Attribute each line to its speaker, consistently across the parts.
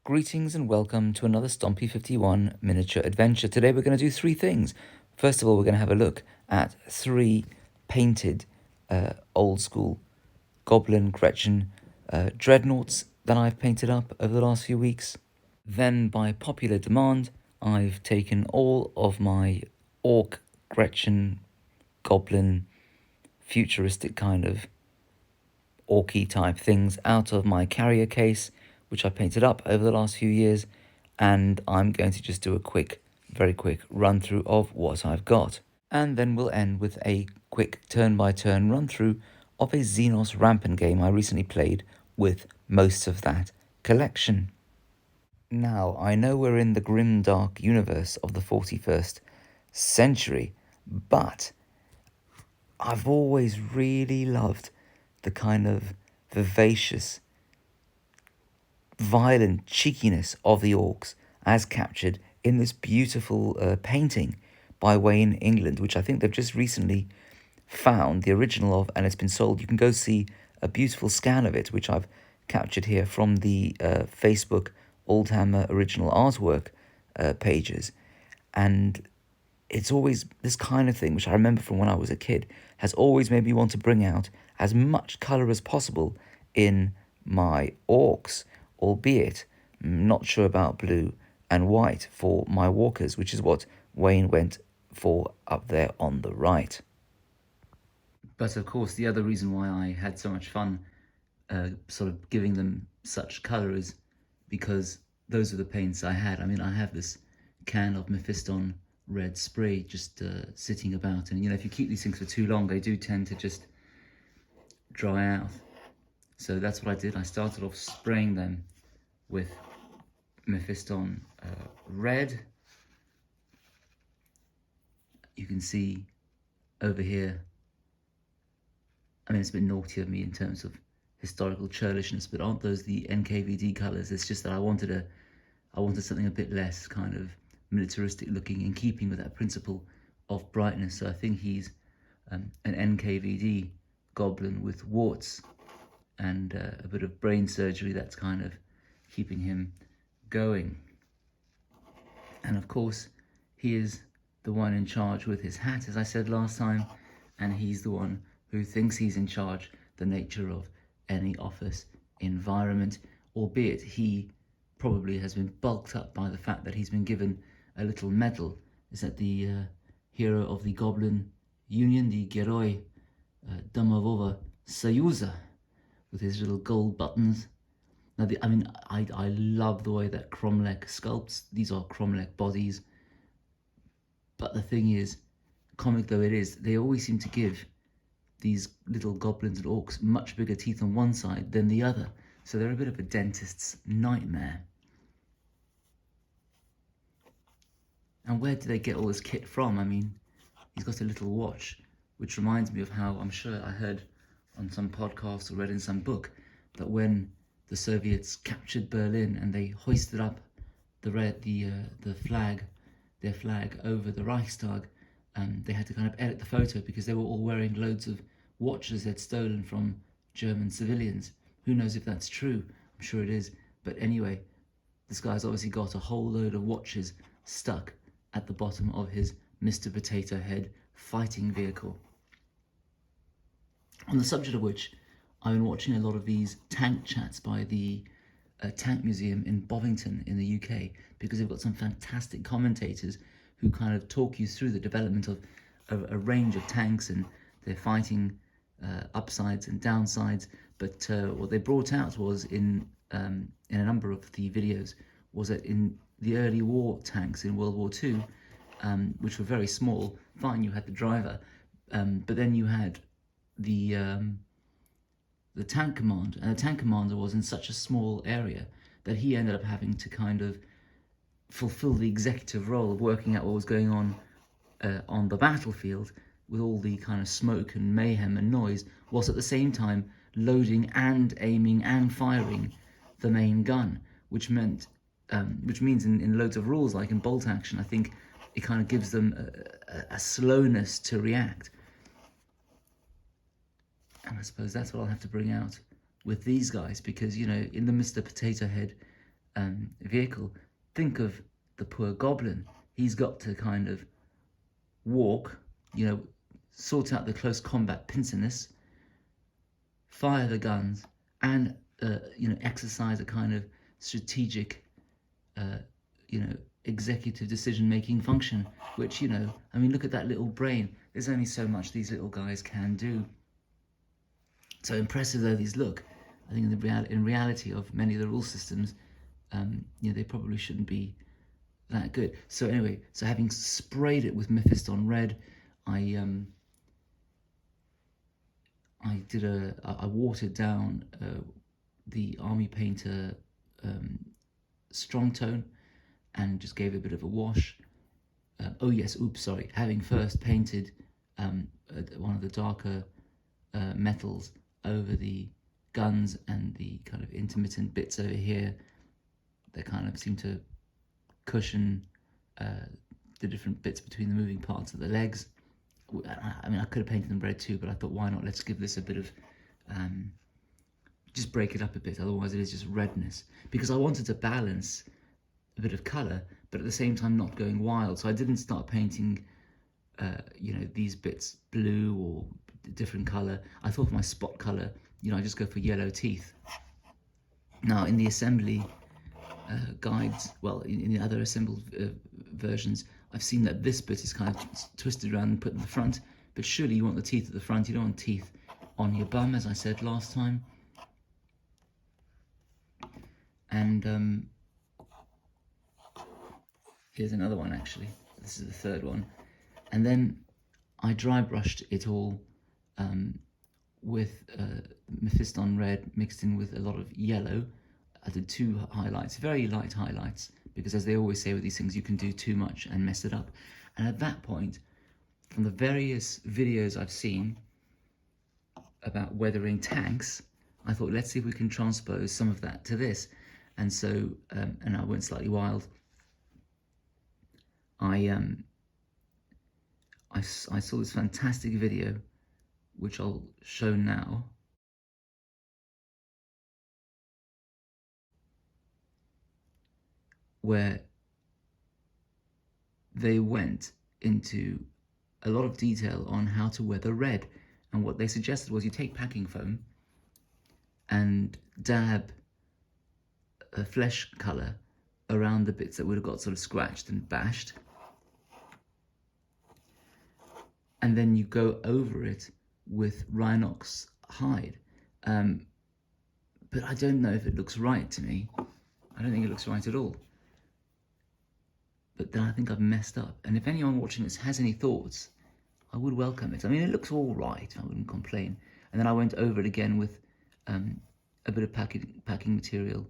Speaker 1: Greetings and welcome to another Stompy 51 miniature adventure. Today we're going to do three things. First of all, we're going to have a look at three painted old school goblin gretchin dreadnoughts that I've painted up over the last few weeks. Then by popular demand, I've taken all of my orc gretchin goblin futuristic kind of orky type things out of my carrier case, which I painted up over the last few years, and I'm going to just do a very quick run through of what I've got. And then we'll end with a quick turn-by-turn run through of a Xenos Rampant game I recently played with most of that collection. Now, I know we're in the grim dark universe of the 41st century, but I've always really loved the kind of vivacious, violent cheekiness of the orcs as captured in this beautiful painting by Wayne England, which I think they've just recently found the original of, and it's been sold. You can go see a beautiful scan of it, which I've captured here from the Facebook Oldhammer original artwork pages. And it's always this kind of thing, which I remember from when I was a kid, has always made me want to bring out as much colour as possible in my orcs, albeit not sure about blue and white for my walkers, which is what Wayne went for up there on the right. But of course, the other reason why I had so much fun sort of giving them such colour is because those are the paints I had. I mean, I have this can of Mephiston red spray just sitting about, and if you keep these things for too long, they do tend to just dry out. So that's what I did. I started off spraying them with Mephiston red. You can see over here, I mean, it's a bit naughty of me in terms of historical churlishness, but aren't those the NKVD colours? It's just that I wanted something a bit less kind of militaristic looking, in keeping with that principle of brightness. So I think he's an NKVD goblin with warts and a bit of brain surgery that's kind of keeping him going. And of course, he is the one in charge with his hat, as I said last time, and he's the one who thinks he's in charge, the nature of any office environment, albeit he probably has been bulked up by the fact that he's been given a little medal. Is that the hero of the Goblin Union, the Geroi Domowova Soyuza, with his little gold buttons. Now, I love the way that Cromlech sculpts. These are Cromlech bodies. But the thing is, comic though it is, they always seem to give these little goblins and orcs much bigger teeth on one side than the other. So they're a bit of a dentist's nightmare. And where do they get all this kit from? I mean, he's got a little watch, which reminds me of how I'm sure I heard on some podcast or read in some book that when the Soviets captured Berlin and they hoisted up the flag, their flag over the Reichstag, they had to kind of edit the photo because they were all wearing loads of watches they'd stolen from German civilians. Who knows if that's true? I'm sure it is. But anyway, this guy's obviously got a whole load of watches stuck at the bottom of his Mr. Potato Head fighting vehicle. On the subject of which, I've been watching a lot of these tank chats by the Tank Museum in Bovington in the UK, because they've got some fantastic commentators who kind of talk you through the development of a range of tanks and their fighting upsides and downsides. But what they brought out was in a number of the videos was that in the early war tanks in World War II, which were very small, fine, you had the driver, but then you had the tank commander, and the tank commander was in such a small area that he ended up having to kind of fulfill the executive role of working out what was going on the battlefield, with all the kind of smoke and mayhem and noise, whilst at the same time loading and aiming and firing the main gun, which means in loads of rules, like in bolt action, I think it kind of gives them a slowness to react. And I suppose that's what I'll have to bring out with these guys, because in the Mr. Potato Head vehicle. Think of the poor goblin. He's got to kind of walk, sort out the close combat pincerness, fire the guns, and exercise a kind of strategic, executive decision-making function, which, look at that little brain. There's only so much these little guys can do. So impressive though these look, I think in reality of many of the rule systems, they probably shouldn't be that good. So anyway, so having sprayed it with Mephiston Red, I watered down the Army Painter Strong Tone and just gave it a bit of a wash. Having first painted one of the darker metals over the guns and the kind of intermittent bits over here that kind of seem to cushion the different bits between the moving parts of the legs. I could have painted them red too, but I thought, why not? Let's give this a bit of, just break it up a bit. Otherwise it is just redness. Because I wanted to balance a bit of colour, but at the same time not going wild. So I didn't start painting, these bits blue or different colour. I thought for my spot colour, I just go for yellow teeth. Now in the assembly guides, well, in the other assembled versions, I've seen that this bit is kind of twisted around and put in the front, but surely you want the teeth at the front. You don't want teeth on your bum, as I said last time. And here's another one, actually. This is the third one. And then I dry brushed it all with Mephiston Red mixed in with a lot of yellow. I did 2 highlights, very light highlights, because as they always say with these things, you can do too much and mess it up. And at that point, from the various videos I've seen about weathering tanks, I thought, let's see if we can transpose some of that to this. And so, and I went slightly wild. I saw this fantastic video, which I'll show now, where they went into a lot of detail on how to weather red. And what they suggested was you take packing foam and dab a flesh colour around the bits that would have got sort of scratched and bashed. And then you go over it with Rhinox hide. But I don't know if it looks right to me. I don't think it looks right at all. But then I think I've messed up. And if anyone watching this has any thoughts, I would welcome it. I mean, it looks all right. I wouldn't complain. And then I went over it again with a bit of packing material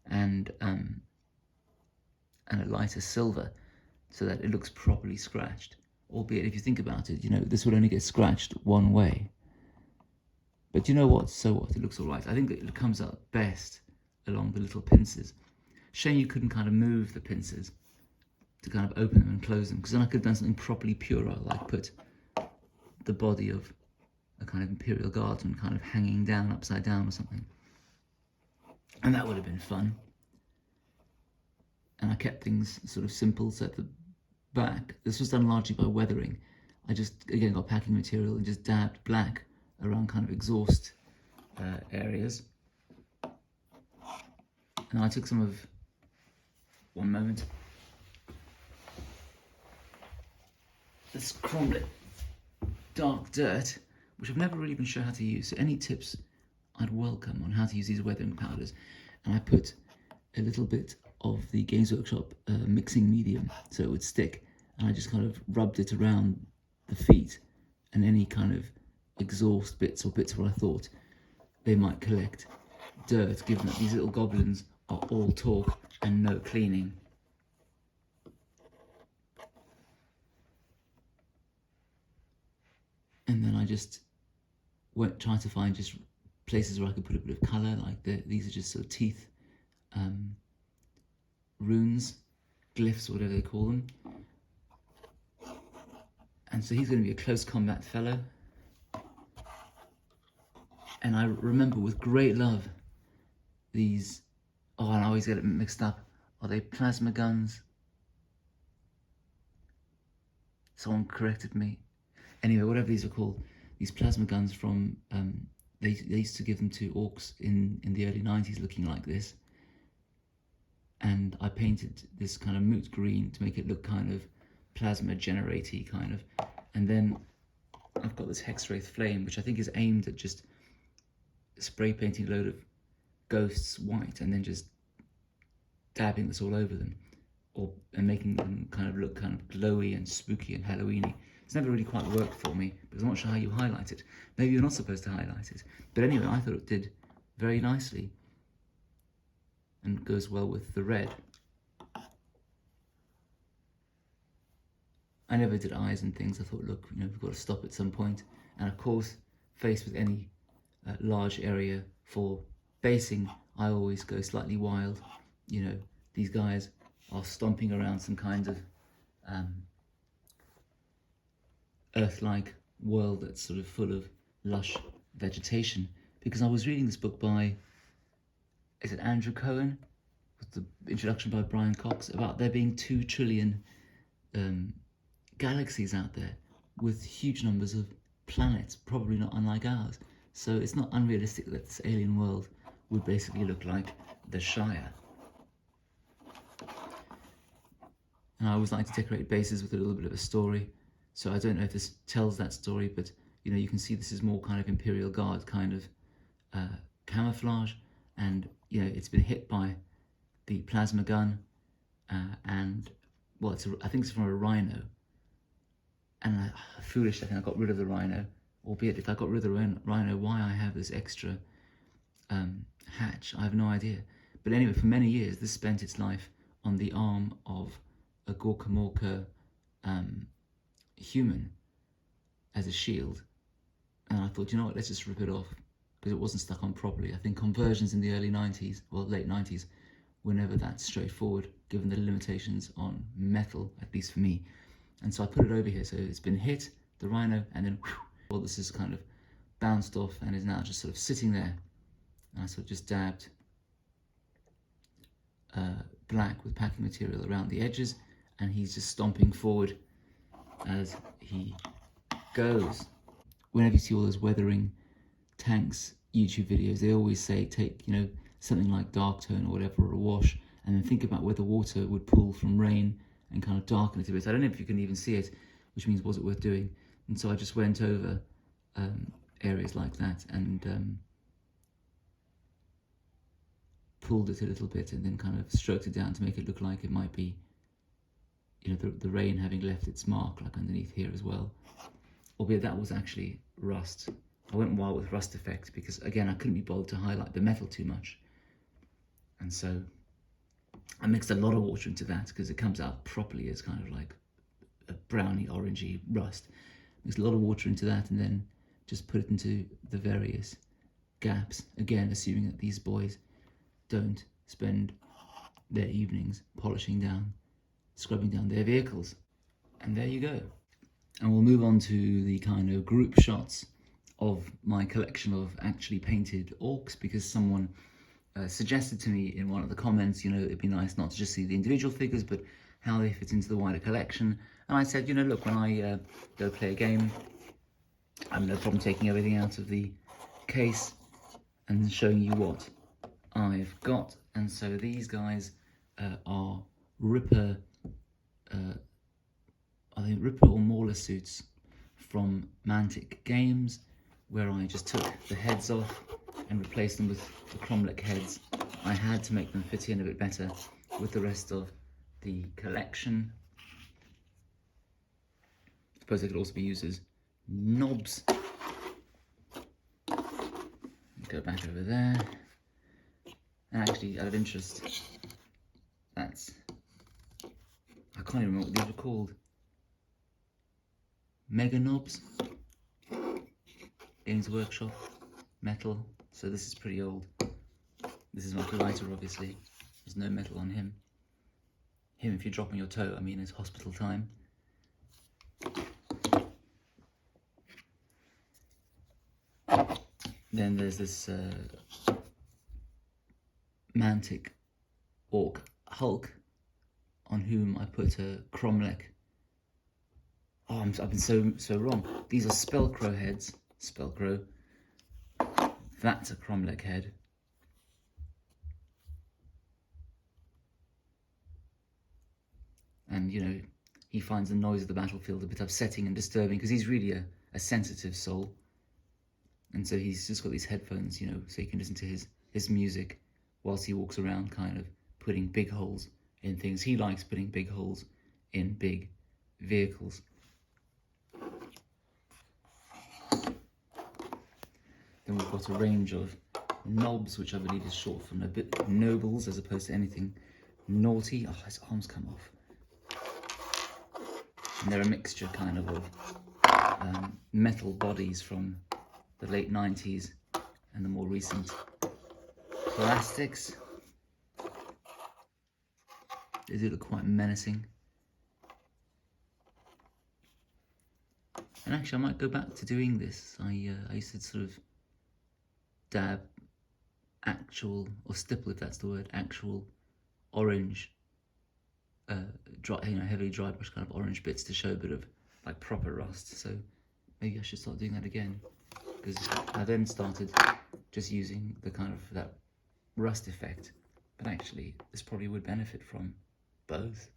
Speaker 1: and a lighter silver so that it looks properly scratched. Albeit, if you think about it, this would only get scratched one way. But you know what? So what? It looks all right. I think it comes out best along the little pincers. Shame you couldn't kind of move the pincers to kind of open them and close them, because then I could have done something properly puerile, like put the body of a kind of Imperial Guardsman kind of hanging down, upside down or something. And that would have been fun. And I kept things sort of simple, so at the back, this was done largely by weathering. I just, again, got packing material and just dabbed black around kind of exhaust areas. And I took some of, one moment, this crumbling dark dirt, which I've never really been sure how to use. So any tips I'd welcome on how to use these weathering powders. And I put a little bit of the Games Workshop mixing medium so it would stick, and I just kind of rubbed it around the feet and any kind of exhaust bits or bits where I thought they might collect dirt, given that these little goblins are all talk and no cleaning. And then I just went trying to find just places where I could put a bit of colour, like these are just sort of teeth, runes, glyphs, whatever they call them. And so he's going to be a close combat fellow. And I remember with great love these Oh, and I always get it mixed up. Are they plasma guns? Someone corrected me. Anyway, whatever these are called, these plasma guns from, they used to give them to orcs in the early 90s looking like this. And I painted this kind of moot green to make it look kind of plasma generate-y kind of. And then I've got this Hexwraith Flame, which I think is aimed at just spray painting a load of ghosts white and then just dabbing this all over them, and making them kind of look kind of glowy and spooky and Halloweeny. It's never really quite worked for me because I'm not sure how you highlight it. Maybe you're not supposed to highlight it. But anyway, I thought it did very nicely and goes well with the red. I never did eyes and things. I thought, look, we've got to stop at some point. And of course, faced with any large area for basing, I always go slightly wild. These guys are stomping around some kind of Earth-like world that's sort of full of lush vegetation. Because I was reading this book by, is it Andrew Cohen? With the introduction by Brian Cox, about there being 2 trillion galaxies out there with huge numbers of planets, probably not unlike ours. So it's not unrealistic that this alien world would basically look like the Shire. And I always like to decorate bases with a little bit of a story. So I don't know if this tells that story, but you can see this is more kind of Imperial Guard kind of camouflage, and it's been hit by the plasma gun, and well, I think it's from a rhino. And foolishly, I think I got rid of the rhino. Albeit, if I got rid of the rhino, why I have this extra hatch, I have no idea. But anyway, for many years, this spent its life on the arm of a Gorkamorka human as a shield. And I thought, let's just rip it off, because it wasn't stuck on properly. I think conversions in the early 90s, well, late 90s, were never that straightforward, given the limitations on metal, at least for me. And so I put it over here, so it's been hit, the rhino, and then, well, this is kind of bounced off and is now just sort of sitting there. And I sort of just dabbed black with packing material around the edges, and he's just stomping forward as he goes. Whenever you see all those weathering tanks YouTube videos, they always say take, something like dark tone or whatever, or a wash, and then think about where the water would pool from rain and kind of darken it a bit. I don't know if you can even see it, which means was it worth doing? And so I just went over areas like that and pulled it a little bit and then kind of stroked it down to make it look like it might be, the rain having left its mark, like underneath here as well. Albeit that was actually rust. I went wild with rust effect because, again, I couldn't be bothered to highlight the metal too much. And so I mixed a lot of water into that because it comes out properly as kind of like a browny, orangey rust. Mixed a lot of water into that and then just put it into the various gaps. Again, assuming that these boys don't spend their evenings polishing down, scrubbing down their vehicles. And there you go. And we'll move on to the kind of group shots of my collection of actually painted orcs, because someone suggested to me in one of the comments, it'd be nice not to just see the individual figures, but how they fit into the wider collection. And I said, look, when I go play a game, I have no problem taking everything out of the case and showing you what I've got. And so these guys are Ripper, I think Ripper or Mauler suits from Mantic Games, where I just took the heads off and replaced them with the Cromlech heads. I had to make them fit in a bit better with the rest of the collection. I suppose they could also be used as knobs. Go back over there. And actually, out of interest, I can't even remember what these were called. Mega knobs. Games Workshop. Metal. So this is pretty old. This is my lighter, obviously. There's no metal on him. Him, if you're dropping your toe, I mean, it's hospital time. Then there's this Mantic Orc Hulk, on whom I put a Cromlech. Oh, I've been so wrong. These are Spellcrow heads. Spellcrow. That's a Cromlech head. And, you know, he finds the noise of the battlefield a bit upsetting and disturbing because he's really a sensitive soul. And so he's just got these headphones, you know, so he can listen to his music whilst he walks around kind of putting big holes in things. He likes putting big holes in big vehicles. Then we've got a range of knobs, which I believe is short for nobles as opposed to anything naughty. Oh, his arms come off. And they're a mixture kind of metal bodies from the late 90s and the more recent plastics. They do look quite menacing. And actually I might go back to doing this. I used to sort of dab actual, or stipple if that's the word, actual orange, dry, you know, heavily dry brush kind of orange bits to show a bit of like proper rust. So maybe I should start doing that again, because I then started just using the kind of that rust effect, but actually this probably would benefit from both.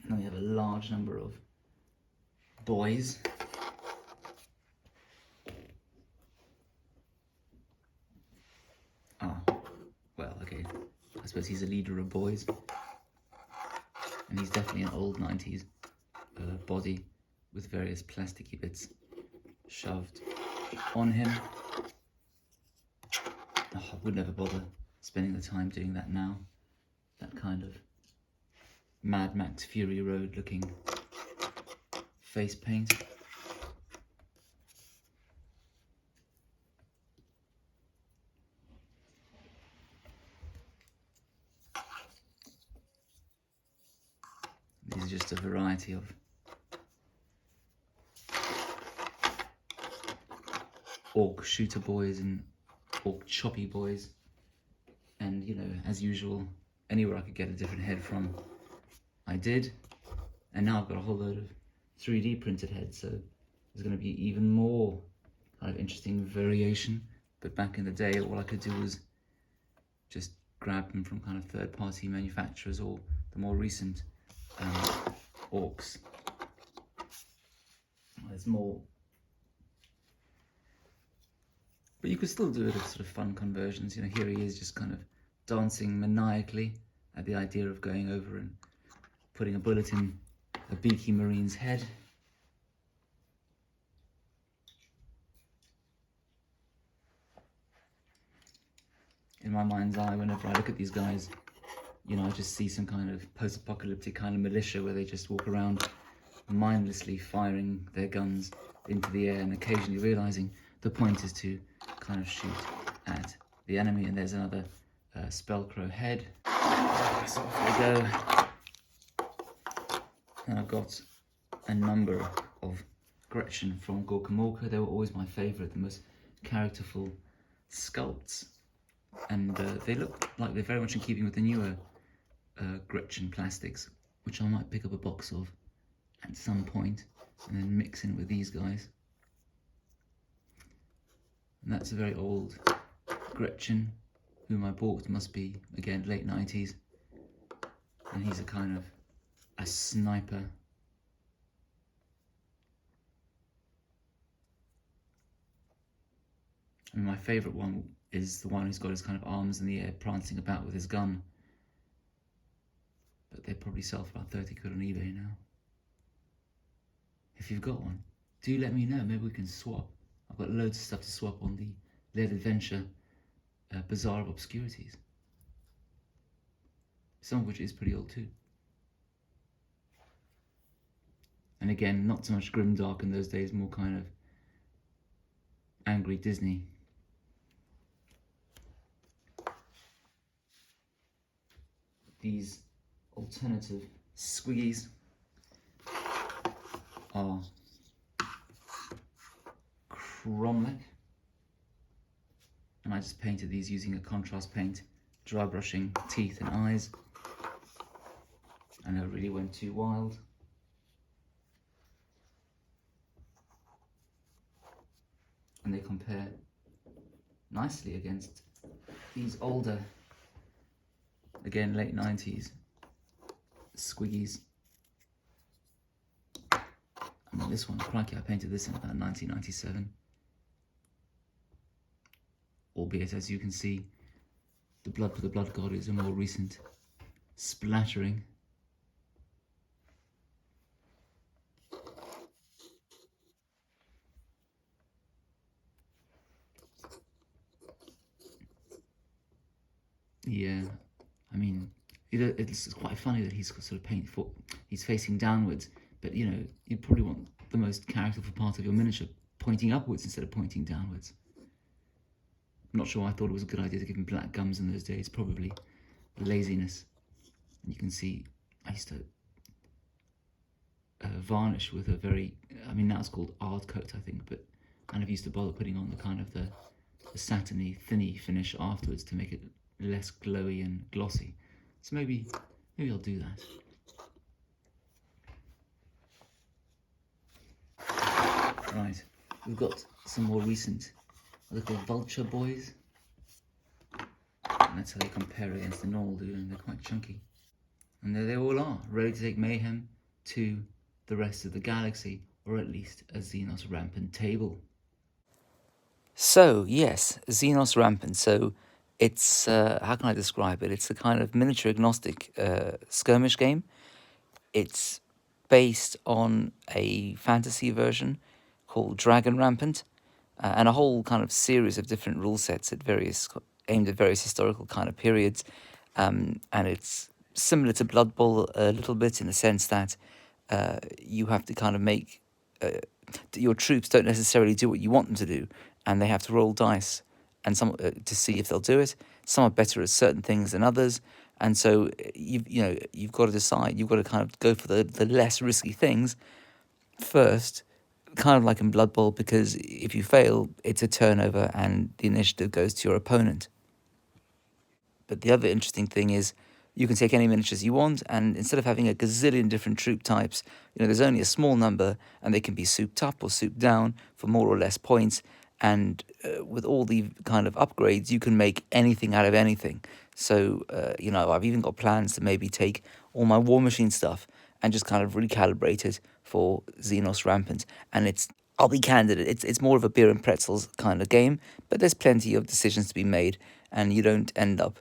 Speaker 1: Now we have a large number of boys. Well, okay, I suppose he's a leader of boys, and he's definitely an old 90s body with various plasticky bits shoved on him. Oh, I would never bother spending the time doing that now. That kind of Mad Max Fury Road looking face paint. These are just a variety of Orc shooter boys and Orc choppy boys, and you know, as usual, anywhere I could get a different head from, I did. And now I've got a whole load of 3D printed heads, so there's going to be even more kind of interesting variation. But back in the day, all I could do was just grab them from kind of third-party manufacturers or the more recent Orks. There's more, but you could still do it as sort of fun conversions. You know, here he is just kind of dancing maniacally at the idea of going over and putting a bullet in a beaky marine's head. In my mind's eye, whenever I look at these guys, you know, I just see some kind of post-apocalyptic kind of militia where they just walk around mindlessly firing their guns into the air and occasionally realizing the point is to kind of shoot at the enemy. And there's another Spellcrow head. So off we go. And I've got a number of Gretchin from Gorkamorka. They were always my favourite, the most characterful sculpts. And they look like they're very much in keeping with the newer Gretchin plastics, which I might pick up a box of at some point and then mix in with these guys. And that's a very old Gretchin, whom I bought, must be, again, late 90s. And he's a kind of a sniper. I mean, my favourite one is the one who's got his kind of arms in the air, prancing about with his gun. But they probably sell for about 30 quid on eBay now. If you've got one, do let me know. Maybe we can swap. I've got loads of stuff to swap on the Laird Adventure Bazaar of Obscurities. Some of which is pretty old too. And again, not so much grimdark in those days, more kind of angry Disney. These alternative squiggies are Cromlech. and I just painted these using a contrast paint, dry brushing teeth and eyes. I never really went too wild. And they compare nicely against these older, again late 90s squiggies. I mean, this one, crikey, I painted this in about 1997. Albeit, as you can see, the Blood for the Blood God is a more recent splattering. Yeah, I mean, it's quite funny that he's got sort of he's facing downwards, but you know, you probably want the most characterful part of your miniature pointing upwards instead of pointing downwards. I'm not sure I thought it was a good idea to give him black gums in those days, probably laziness. And you can see I used to varnish with a very, I mean, now it's called art coat, I think, but I never used to bother putting on the kind of the satiny, thinny finish afterwards to make it less glowy and glossy. So maybe I'll do that. Right, we've got some more recent little vulture boys. And that's how they compare against the normal dude, and they're quite chunky. And there they all are, ready to take mayhem to the rest of the galaxy, or at least a Xenos Rampant table. So, yes, Xenos Rampant. So, it's, how can I describe it? It's a kind of miniature agnostic skirmish game. It's based on a fantasy version called Dragon Rampant, and a whole kind of series of different rule sets aimed at various historical kind of periods. And it's similar to Blood Bowl a little bit in the sense that you have to kind of make your troops don't necessarily do what you want them to do, and they have to roll dice and some to see if they'll do it. Some are better at certain things than others, and so you've got to decide. You've got to kind of go for the less risky things first, kind of like in Blood Bowl, because if you fail, it's a turnover and the initiative goes to your opponent. But the other interesting thing is you can take any miniatures you want, and instead of having a gazillion different troop types, there's only a small number, and they can be souped up or souped down for more or less points. And with all the kind of upgrades, you can make anything out of anything. So, I've even got plans to maybe take all my War Machine stuff and just kind of recalibrate it for Xenos Rampant. And I'll be candid, it's more of a beer and pretzels kind of game, but there's plenty of decisions to be made, and you don't end up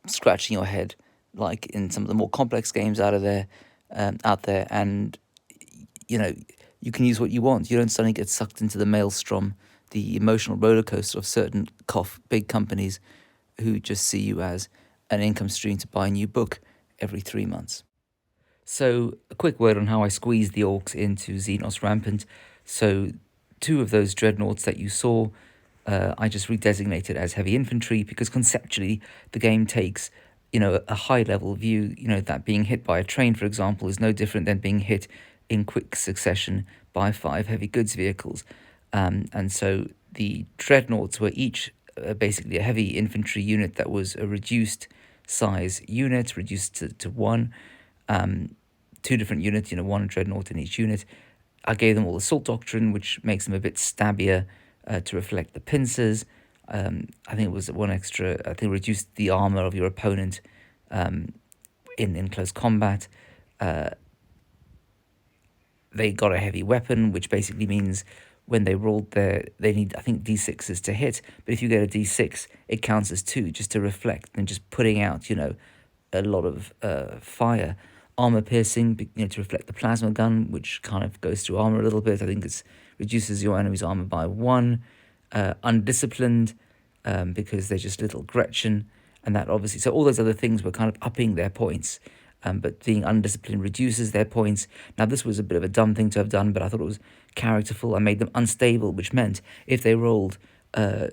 Speaker 1: scratching your head like in some of the more complex games out there, and you can use what you want. You don't suddenly get sucked into the maelstrom, the emotional roller coaster of certain big companies who just see you as an income stream to buy a new book every 3 months. So, a quick word on how I squeezed the Orks into Xenos Rampant. So, 2 of those dreadnoughts that you saw, I just redesignated as heavy infantry, because conceptually the game takes, a high-level view. That being hit by a train, for example, is no different than being hit in quick succession by 5 heavy goods vehicles. And so the dreadnoughts were each basically a heavy infantry unit that was a reduced size unit, reduced to 1. 2 different units, 1 dreadnought in each unit. I gave them all assault doctrine, which makes them a bit stabbier to reflect the pincers. I think it was 1 extra. I think reduced the armor of your opponent in close combat. They got a heavy weapon, which basically means when they rolled they need, I think, D6s to hit. But if you get a D6, it counts as 2 just to reflect and just putting out, a lot of fire. Armor piercing, to reflect the plasma gun, which kind of goes through armor a little bit. I think it reduces your enemy's armor by 1. Undisciplined, because they're just little Gretchin, and that obviously, so all those other things were kind of upping their points. But being undisciplined reduces their points. Now, this was a bit of a dumb thing to have done, but I thought it was characterful. I made them unstable, which meant if they rolled, so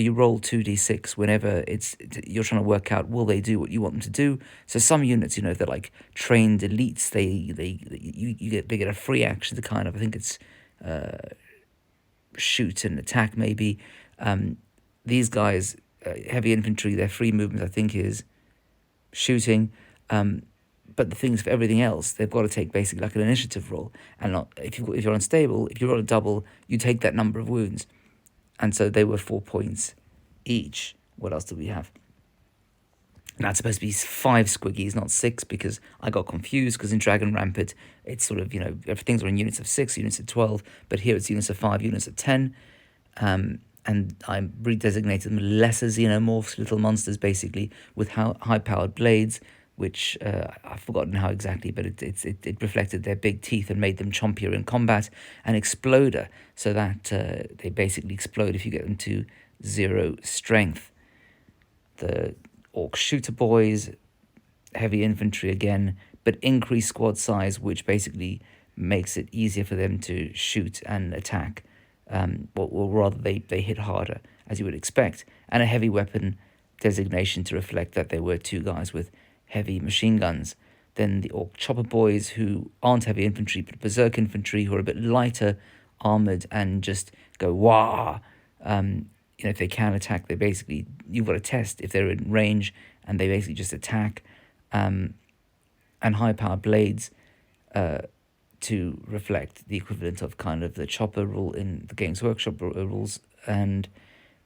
Speaker 1: you roll 2d6 whenever you're trying to work out, will they do what you want them to do? So some units, if they're like trained elites, they get a free action to kind of, I think it's shoot and attack maybe. these guys, heavy infantry, their free movement, I think, is shooting. But the things for everything else, they've got to take basically like an initiative roll. And not, if you're unstable, if you roll a double, you take that number of wounds. And so they were 4 points each. What else do we have? And that's supposed to be 5 squiggies, not 6, because I got confused, because in Dragon Rampant, it's sort of, everything's in units of 6, units of 12, but here it's units of 5, units of 10. And I redesignated them lesser xenomorphs, little monsters, basically, with high-powered blades, which I've forgotten how exactly, but it reflected their big teeth and made them chompier in combat. An exploder, so that they basically explode if you get them to 0 strength. The Orc shooter boys, heavy infantry again, but increased squad size, which basically makes it easier for them to shoot and attack. Or rather, they hit harder, as you would expect. And a heavy weapon designation to reflect that there were 2 guys with heavy machine guns. Then the Orc chopper boys, who aren't heavy infantry, but berserk infantry, who are a bit lighter armoured and just go wah. If they can attack, they basically, you've got to test if they're in range, and they basically just attack. And high-powered blades to reflect the equivalent of kind of the chopper rule in the Games Workshop rules, and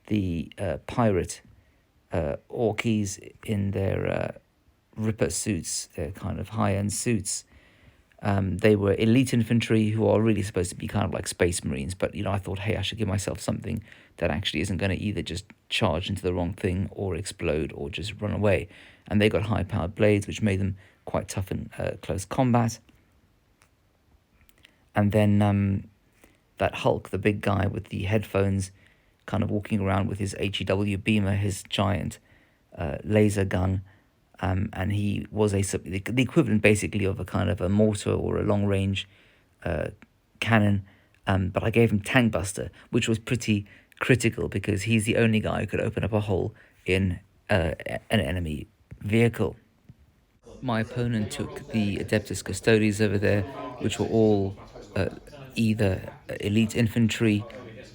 Speaker 1: the pirate Orkies in their Ripper suits, their kind of high-end suits. They were elite infantry who are really supposed to be kind of like Space Marines, but I thought, hey, I should give myself something that actually isn't going to either just charge into the wrong thing or explode or just run away. And they got high-powered blades, which made them quite tough in close combat. And then that Hulk, the big guy with the headphones, kind of walking around with his HEW beamer, his giant laser gun. And he was the equivalent basically of a kind of a mortar or a long-range cannon. But I gave him Tank Buster, which was pretty critical because he's the only guy who could open up a hole in an enemy vehicle. My opponent took the Adeptus Custodes over there, which were all either elite infantry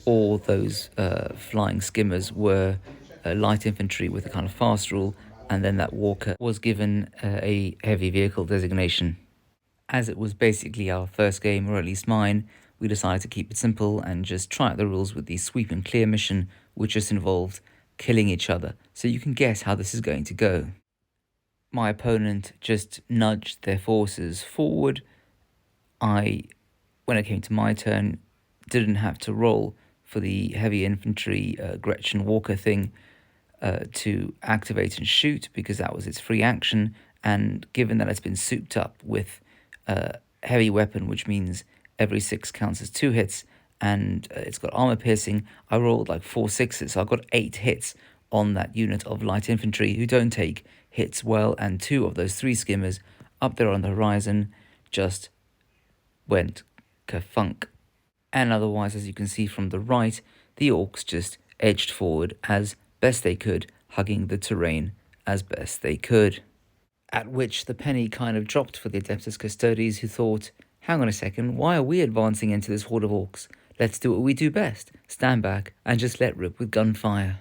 Speaker 1: or those flying skimmers were light infantry with a kind of fast rule, and then that Walker was given a heavy vehicle designation. As it was basically our first game, or at least mine, we decided to keep it simple and just try out the rules with the sweep and clear mission, which just involved killing each other. So you can guess how this is going to go. My opponent just nudged their forces forward. When it came to my turn, didn't have to roll for the heavy infantry Gretchin Walker thing to activate and shoot, because that was its free action. And given that it's been souped up with heavy weapon, which means every 6 counts as 2 hits, and it's got armor piercing, I rolled like 4 6s, so I got 8 hits on that unit of light infantry who don't take hits well, and 2 of those 3 skimmers up there on the horizon just went kerfunk. And otherwise, as you can see from the right, the Orks just edged forward as best they could, hugging the terrain as best they could. At which the penny kind of dropped for the Adeptus Custodes, who thought, hang on a second, why are we advancing into this horde of Orks? Let's do what we do best, stand back and just let rip with gunfire.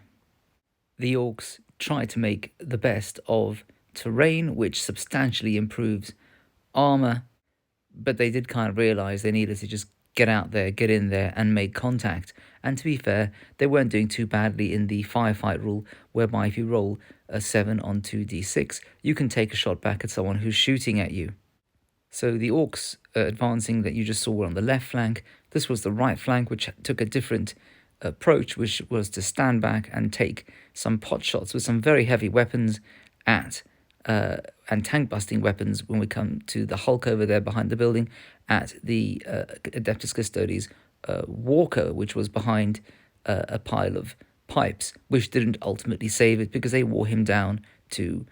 Speaker 1: The Orks tried to make the best of terrain, which substantially improves armor, but they did kind of realise they needed to just get out there, get in there and make contact. And to be fair, they weren't doing too badly in the firefight rule, whereby if you roll a 7 on 2d6, you can take a shot back at someone who's shooting at you. So the Orks advancing that you just saw were on the left flank. This was the right flank, which took a different approach, which was to stand back and take some pot shots with some very heavy weapons at and tank busting weapons when we come to the Hulk over there behind the building, at the Adeptus Custodes Walker, which was behind a pile of pipes, which didn't ultimately save it because they wore him down to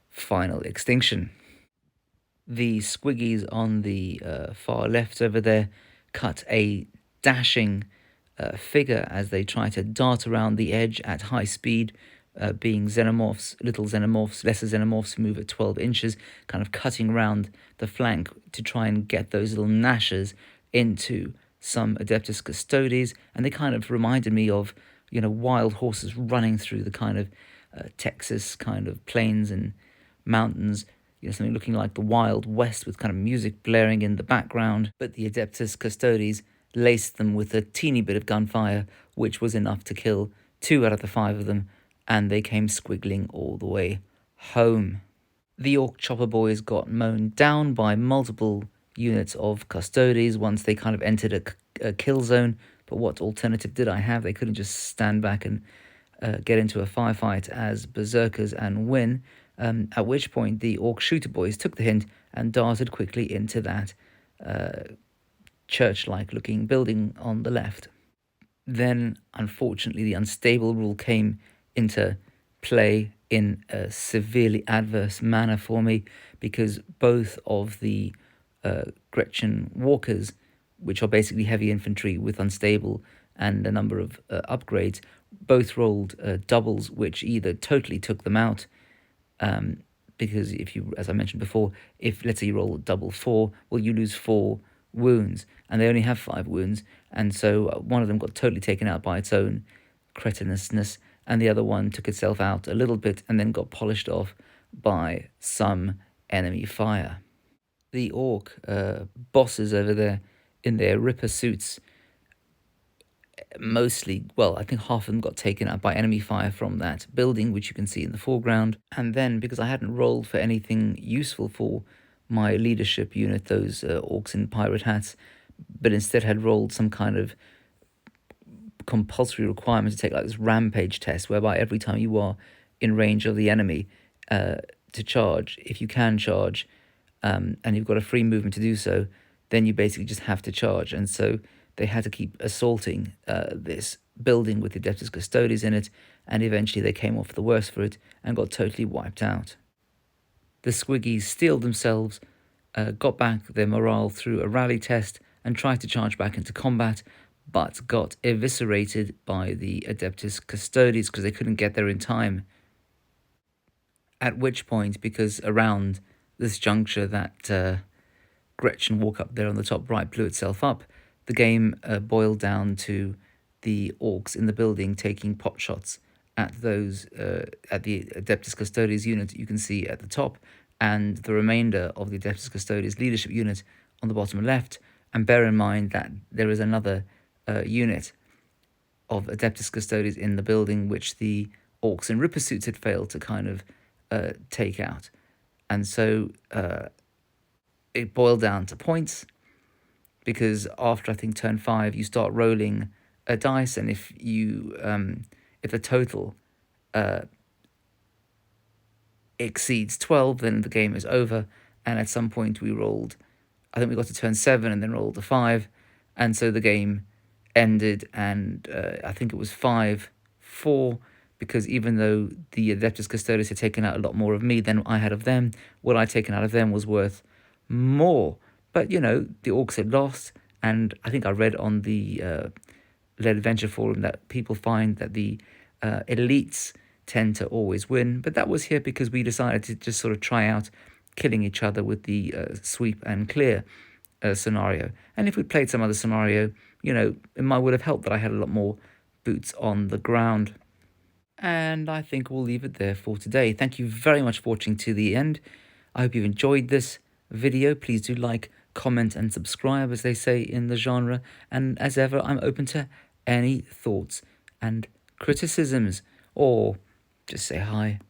Speaker 1: final extinction. The squiggies on the far left over there cut a dashing figure as they try to dart around the edge at high speed, being xenomorphs, little xenomorphs, lesser xenomorphs who move at 12 inches, kind of cutting around the flank to try and get those little gnashers into some Adeptus Custodes. And they kind of reminded me of wild horses running through the kind of Texas kind of plains and mountains, something looking like the Wild West with kind of music blaring in the background. But the Adeptus Custodes laced them with a teeny bit of gunfire, which was enough to kill 2 out of the 5 of them, and they came squiggling all the way home. The Orc chopper boys got mown down by multiple units of Custodes once they kind of entered a kill zone. But what alternative did I have? They couldn't just stand back and get into a firefight as berserkers and win. At which point the Orc shooter boys took the hint and darted quickly into that church-like looking building on the left. Then, unfortunately, the unstable rule came into play in a severely adverse manner for me, because both of the Gretchin walkers, which are basically heavy infantry with unstable and a number of upgrades, both rolled doubles, which either totally took them out, because if you, as I mentioned before, if let's say you roll a double 4, well, you lose 4 wounds, and they only have 5 wounds, and so one of them got totally taken out by its own cretinousness, and the other one took itself out a little bit and then got polished off by some enemy fire. The Orc bosses over there in their Ripper suits, mostly, well, I think half of them got taken out by enemy fire from that building, which you can see in the foreground. And then, because I hadn't rolled for anything useful for my leadership unit, those Orcs in pirate hats, but instead had rolled some kind of compulsory requirement to take like this rampage test, whereby every time you are in range of the enemy to charge, if you can charge, and you've got a free movement to do so, then you basically just have to charge. And so they had to keep assaulting this building with the Adeptus Custodes in it, and eventually they came off the worst for it and got totally wiped out. The Squiggies steeled themselves, got back their morale through a rally test, and tried to charge back into combat, but got eviscerated by the Adeptus Custodes because they couldn't get there in time. At which point, because around this juncture that Gretchin walk up there on the top right blew itself up, the game boiled down to the Orcs in the building taking pot shots at those at the Adeptus Custodes unit you can see at the top, and the remainder of the Adeptus Custodes leadership unit on the bottom left. And bear in mind that there is another unit of Adeptus Custodes in the building which the Orcs in Ripper suits had failed to kind of take out. And so it boiled down to points, because after I think turn 5 you start rolling a dice, and if you if the total exceeds 12, then the game is over. And at some point we rolled, I think we got to turn 7 and then rolled a 5, and so the game ended, and I think it was 5-4, because even though the Adeptus Custodes had taken out a lot more of me than I had of them, what I'd taken out of them was worth more. But, the Orcs had lost, and I think I read on the Lead Adventure forum that people find that the elites tend to always win. But that was here because we decided to just sort of try out killing each other with the sweep and clear scenario. And if we'd played some other scenario, it might would have helped that I had a lot more boots on the ground. And I think we'll leave it there for today. Thank you very much for watching to the end. I hope you've enjoyed this video. Please do like, comment, and subscribe, as they say in the genre. And as ever, I'm open to any thoughts and criticisms, or just say hi.